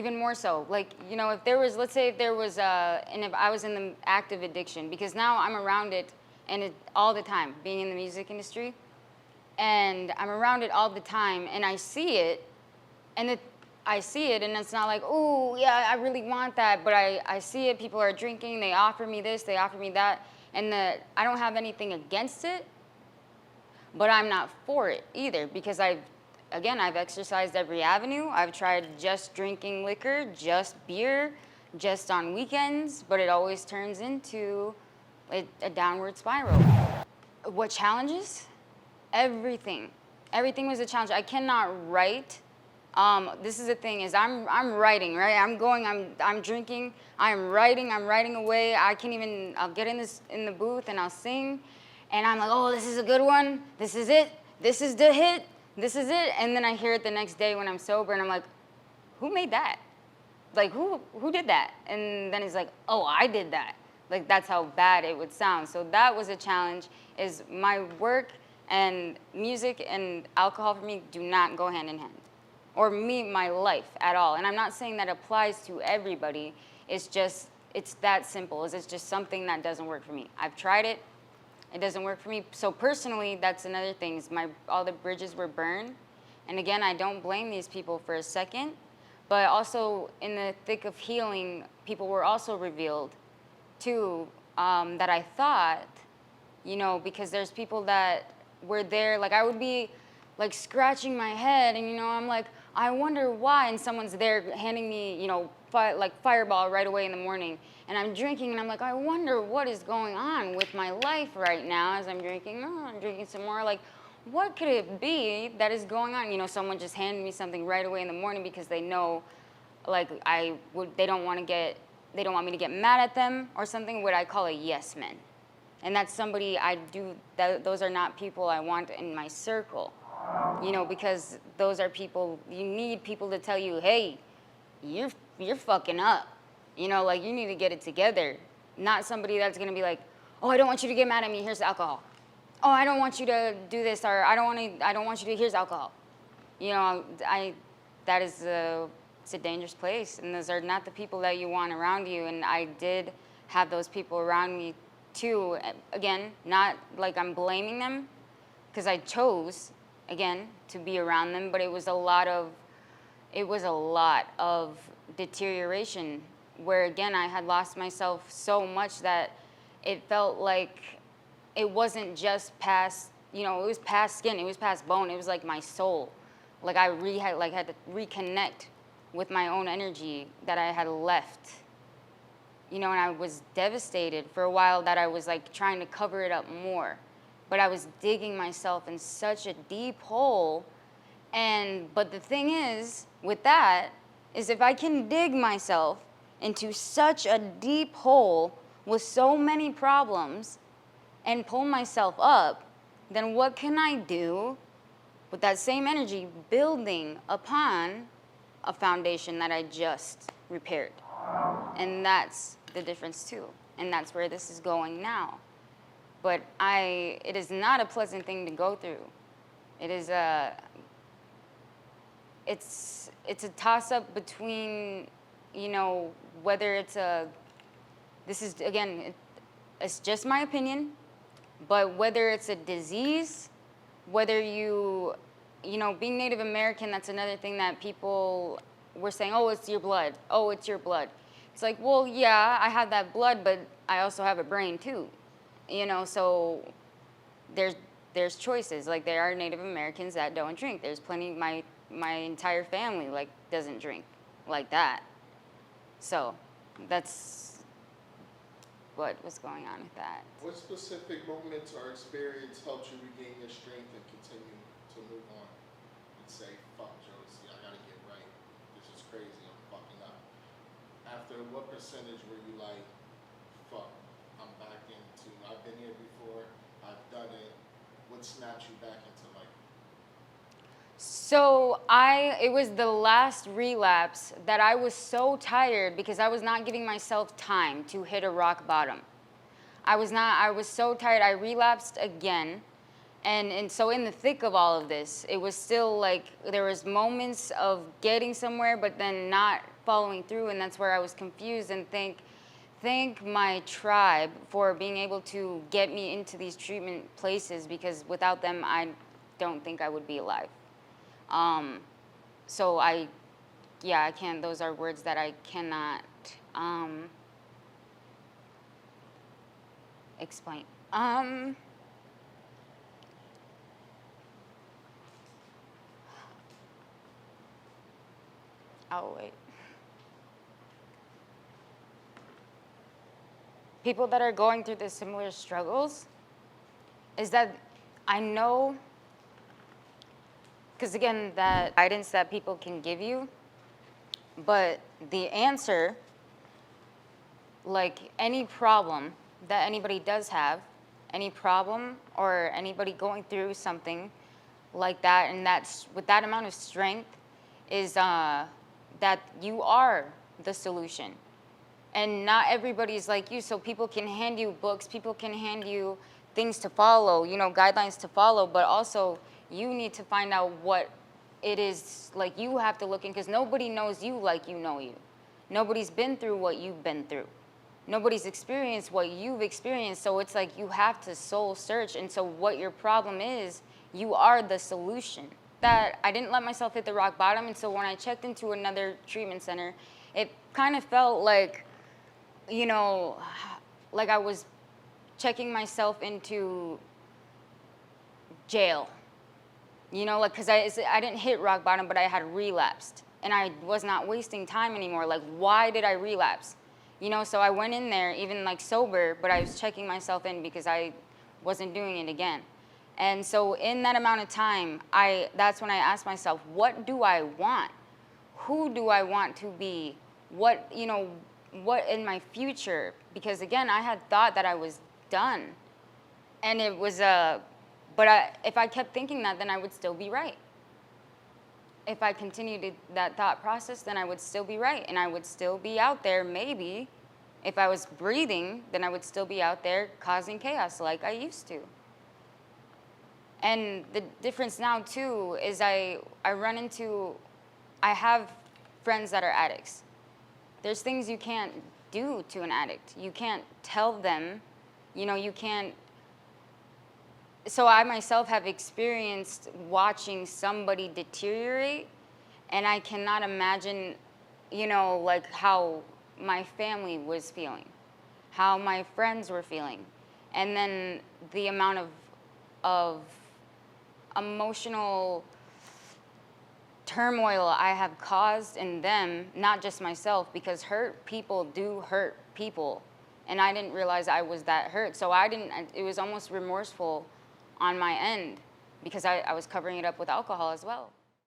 even more so. Like, you know, if there was, let's say if there was, and if I was in the active addiction, because now I'm around it all the time, being in the music industry, and I'm around it all the time, and I see it, and I see it, and it's not like, oh, yeah, I really want that, but I see it, people are drinking, they offer me this, they offer me that, and I don't have anything against it, but I'm not for it either, because I've exercised every avenue. I've tried just drinking liquor, just beer, just on weekends, but it always turns into a downward spiral. What challenges? Everything. Everything was a challenge. I cannot write. This is the thing is I'm writing, right? I'm drinking, I'm writing away. I'll get in the booth and I'll sing, and I'm like, oh, this is a good one. This is it. This is the hit. This is it. And then I hear it the next day when I'm sober, and I'm like, who made that? Like, who did that? And then he's like, oh, I did that. Like, that's how bad it would sound. So that was a challenge, is my work and music and alcohol for me do not go hand in hand. Or my life at all. And I'm not saying that applies to everybody. It's that simple. It's just something that doesn't work for me. I've tried it. It doesn't work for me. So personally, that's another thing, is all the bridges were burned. And again, I don't blame these people for a second, but also in the thick of healing, people were also revealed too, that I thought, you know, because there's people that were there, like I would be like scratching my head, and you know, I'm like, I wonder why, and someone's there handing me, you know, like Fireball right away in the morning, and I'm drinking, and I'm like, I wonder what is going on with my life right now as I'm drinking. Oh, I'm drinking some more. Like, what could it be that is going on? You know, someone just handed me something right away in the morning because they know, like, they don't want me to get mad at them or something. What I call a yes man, and that's somebody those are not people I want in my circle. You know, because those are people, you need people to tell you, hey, you're fucking up. You know, like, you need to get it together. Not somebody that's gonna be like, oh, I don't want you to get mad at me, here's alcohol. Oh, I don't want you to do this, or I don't want you to, here's alcohol. You know, it's a dangerous place, and those are not the people that you want around you, and I did have those people around me too. Again, not like I'm blaming them, because I chose, again, to be around them, but it was a lot of deterioration, where again I had lost myself so much that it felt like it wasn't just past, you know, it was past skin, it was past bone, it was like my soul. Like I had to reconnect with my own energy that I had left. You know, and I was devastated for a while, that I was like trying to cover it up more. But I was digging myself in such a deep hole. But the thing is, with that, is if I can dig myself into such a deep hole with so many problems and pull myself up, then what can I do with that same energy, building upon a foundation that I just repaired? And that's the difference too. And that's where this is going now. But it is not a pleasant thing to go through. It is it's a toss-up between, you know, whether it's it's just my opinion, but whether it's a disease, whether you know, being Native American, that's another thing that people were saying, oh, it's your blood. Oh, it's your blood. It's like, well, yeah, I have that blood, but I also have a brain too. You know, so there's choices. Like, there are Native Americans that don't drink. There's plenty, my entire family, like, doesn't drink like that. So that's what was going on with that. What specific moments or experience helped you regain your strength and continue to move on and say, fuck, Jodeci, I gotta get right. This is crazy, I'm fucking up. After what percentage were you like, fuck, I'm back into, I've been here before, I've done it. What snapped you back into life? So it was the last relapse that I was so tired because I was not giving myself time to hit a rock bottom. I was so tired. I relapsed again. And so in the thick of all of this, it was still like there was moments of getting somewhere, but then not following through, and that's where I was confused. And thank my tribe for being able to get me into these treatment places, because without them, I don't think I would be alive. So I can't. Those are words that I cannot explain. Oh, wait. People that are going through the similar struggles is that I know, because again, that guidance that people can give you, but the answer, like any problem that anybody does have, any problem or anybody going through something like that, and that's with that amount of strength, is that you are the solution. And not everybody's like you, so people can hand you books, people can hand you things to follow, guidelines to follow, but also you need to find out what it is like you have to look in, because nobody knows you like you know you. Nobody's been through what you've been through. Nobody's experienced what you've experienced, so it's like you have to soul search. And so what your problem is, you are the solution. That I didn't let myself hit the rock bottom, and so when I checked into another treatment center, it kind of felt like, like I was checking myself into jail. Because I didn't hit rock bottom, but I had relapsed. And I was not wasting time anymore. Like, why did I relapse? So I went in there, even like sober, but I was checking myself in because I wasn't doing it again. And so in that amount of time, that's when I asked myself, what do I want? Who do I want to be? What in my future? Because again, I had thought that I was done. And it was if I kept thinking that, then I would still be right. If I continued that thought process, then I would still be right. And I would still be out there, maybe. If I was breathing, then I would still be out there causing chaos like I used to. And the difference now, too, is I have friends that are addicts. There's things you can't do to an addict. You can't tell them, you can't. So I myself have experienced watching somebody deteriorate, and I cannot imagine, like how my family was feeling, how my friends were feeling, and then the amount of emotional turmoil I have caused in them, not just myself, because hurt people do hurt people, and I didn't realize I was that hurt. So it was almost remorseful on my end, because I was covering it up with alcohol as well.